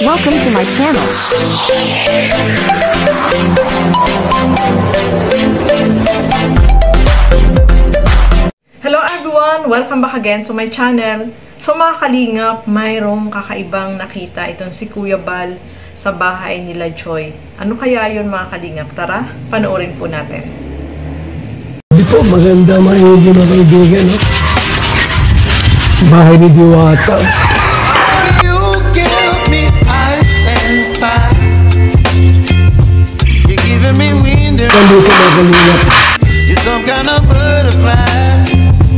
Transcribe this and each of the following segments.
Welcome to my channel. Hello everyone! Welcome back again to my channel. So mga kalingap, mayroong kakaibang nakita itong si Kuya Bal sa bahay nila Joy. Ano kaya yun mga kalingap? Tara, panoorin po natin. Hindi po, maganda maingin na kaibigan, no? Bahay ni Diwata. Nandito na kalingap.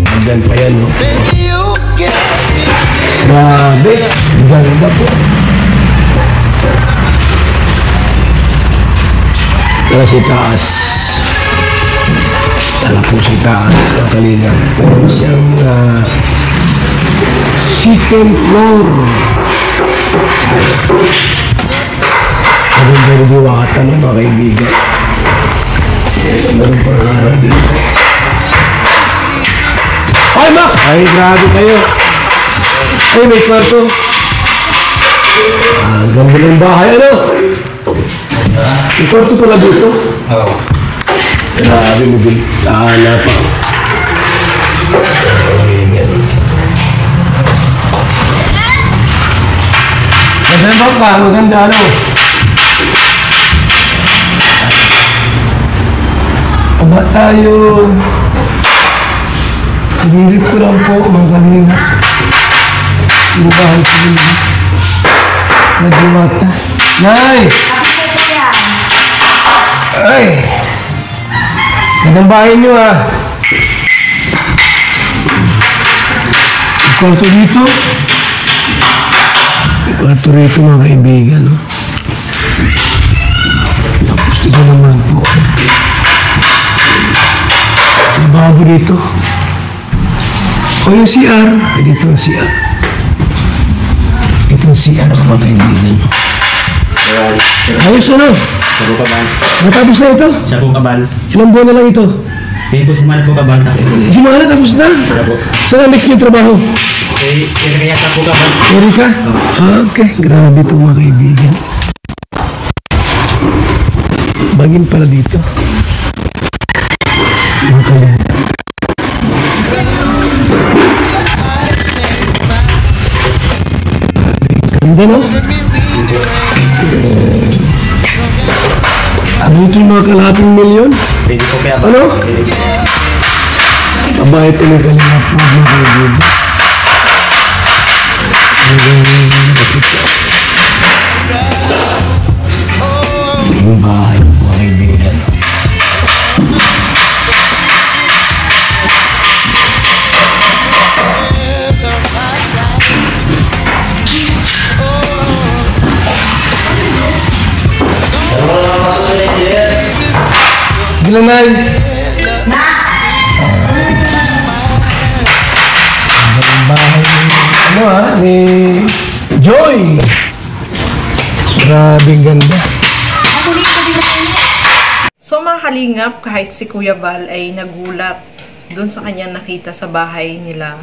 Hanggang pa yan, no? Grabe, ganda po. Tara si taas. Tara po si taas, ang kalingap. Meron siyang second floor. Maganda rin Diwata, no, mga kaibigan. Meron pang araw dito. Ay, Mak! Ay, grabe kayo. Ay, may kwarto. Ganda ng bahay, ano? May kwarto pala dito. Oo. Grabe, may bintana pa. Maganda ka, maganda, ano? Aba tayo. Sinilip ko lang po, mga kalingap. Yung bahay sinilip. Na Diwata. Nay! Ay! Magandang bahay nyo, ah. May kwarto dito. May kwarto rito, mga kaibigan, no? Tapos dito naman po. May bago dito. O yung CR. Ay, dito ang CR. Ito ang CR, mga kaibigan. Ayos, ano? Sa Bukabal. Matapos na ito? Sa Bukabal. Ilang buwan na lang ito? May po si Mana Bukabal. Si Mana tapos na? Sa Bukabal. Saan ang next yung trabaho? Kaya sa Bukabal. Erika? Okay, grabe po mga kaibigan. Bagin pala dito. Mga kaibigan. Ganda, no? Ano ito yung mga kalahating milyon? Pwede po kaya ba? Ano? Aba, ito yung kalingap po mga kaibigan. Yung bahay mga kaibigan. Sige lang, Nay. Ang bahay ni Joy. Grabing ganda. So mga kalingap, kahit si Kuya Bal ay nagulat dun sa kanyang nakita sa bahay nila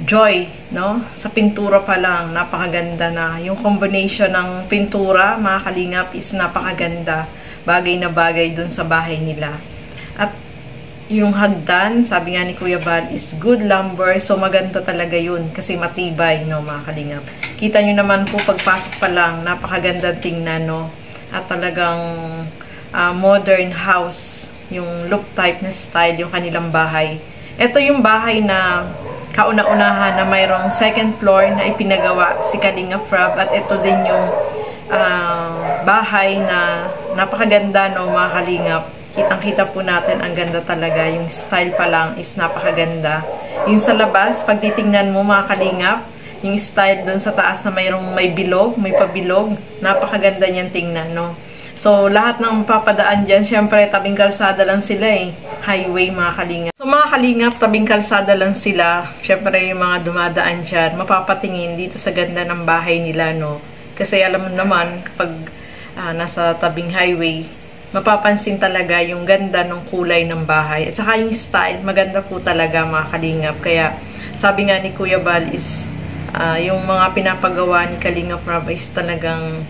Joy, no? Sa pintura pa lang, napakaganda na. Yung combination ng pintura, mga kalingap, is napakaganda. Bagay na bagay dun sa bahay nila. At yung hagdan, sabi nga ni Kuya Bal, is good lumber. So maganda talaga yun kasi matibay, no, mga kalingap. Kita nyo naman po pagpasok pa lang, napakaganda tingnan, no? At talagang modern house, yung look type na style, yung kanilang bahay. Ito yung bahay na kauna-unahan na mayroong second floor na ipinagawa si Kalinga Frab. At ito din yung bahay na napakaganda, no, mga kalingap. Kitang-kita po natin, ang ganda talaga. Yung style pa lang is napakaganda. Yung sa labas, pag titingnan mo mga kalingap, yung style dun sa taas na may bilog, may pabilog, napakaganda niyan tingnan, no. So, lahat ng papadaan dyan, syempre, tabing kalsada lang sila eh. Highway, mga kalingap. So, mga kalingap, tabing kalsada lang sila. Syempre, yung mga dumadaan dyan, mapapatingin dito sa ganda ng bahay nila, no. Kasi alam mo naman, kapag nasa tabing highway, mapapansin talaga yung ganda ng kulay ng bahay. At saka yung style, maganda po talaga, mga kalingap. Kaya, sabi nga ni Kuya Bal is, Yung mga pinapagawa ni Kalinga Prab is talagang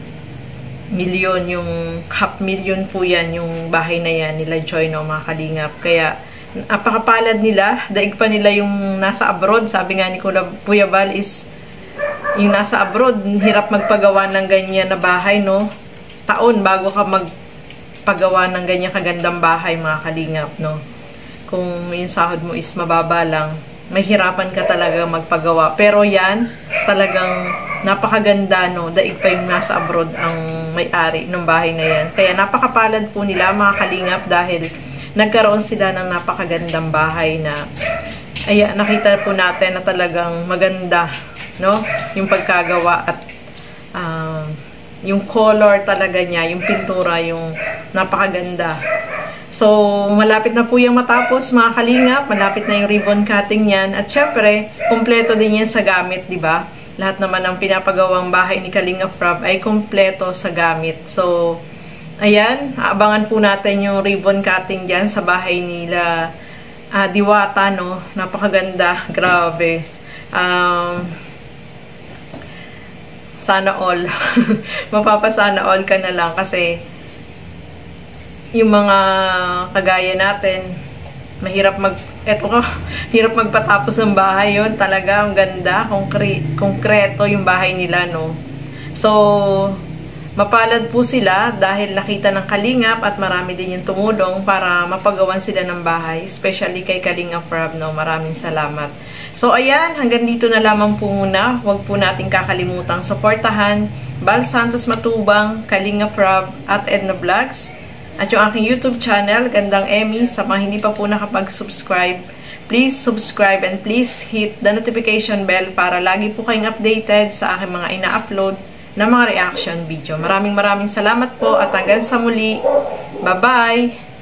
milyon, yung 500,000 po yan, yung bahay na yan nila Joy, no, mga Kalingap. Kaya napakapalad nila, daig pa nila yung nasa abroad. Sabi nga ni Kuya Bal is yung nasa abroad, hirap magpagawa ng ganyan na bahay, no? Taon bago ka magpagawa ng ganyan kagandang bahay, mga Kalingap, no? Kung yung sahod mo is mababa lang, mahirapan ka talaga magpagawa. Pero yan, talagang napakaganda, no? Daig pa yung nasa abroad ang may-ari ng bahay na yan. Kaya napakapalad po nila, mga Kalingap, dahil nagkaroon sila ng napakagandang bahay na nakita po natin na talagang maganda, no? Yung pagkagawa at yung color talaga niya, yung pintura, yung napakaganda. So, malapit na po yung matapos, mga Kalingap. Malapit na yung ribbon cutting niyan. At syempre, kumpleto din yan sa gamit, di ba? Lahat naman ng pinapagawang bahay ni Kalinga Prab ay kumpleto sa gamit. So, ayan, aabangan po natin yung ribbon cutting dyan sa bahay nila Diwata, no? Napakaganda, grabe. Sana all. Mapapasana all ka na lang kasi yung mga kagaya natin, mahirap hirap magpatapos ng bahay yun. Talaga, ang ganda, konkreto yung bahay nila, no? So, mapalad po sila dahil nakita ng Kalingap at marami din yung tumulong para mapagawan sila ng bahay, especially kay Kalinga Prab, no? Maraming salamat. So, ayan, hanggang dito na lamang po muna. Huwag po nating kakalimutang suportahan Bal Santos Matubang, Kalinga Prab at Edna Vlogs. At yung aking YouTube channel, Gandang Emmy. Sa mga hindi pa po nakapag-subscribe, please subscribe and please hit the notification bell para lagi po kayong updated sa aking mga ina-upload na mga reaction video. Maraming salamat po at hanggang sa muli. Bye-bye!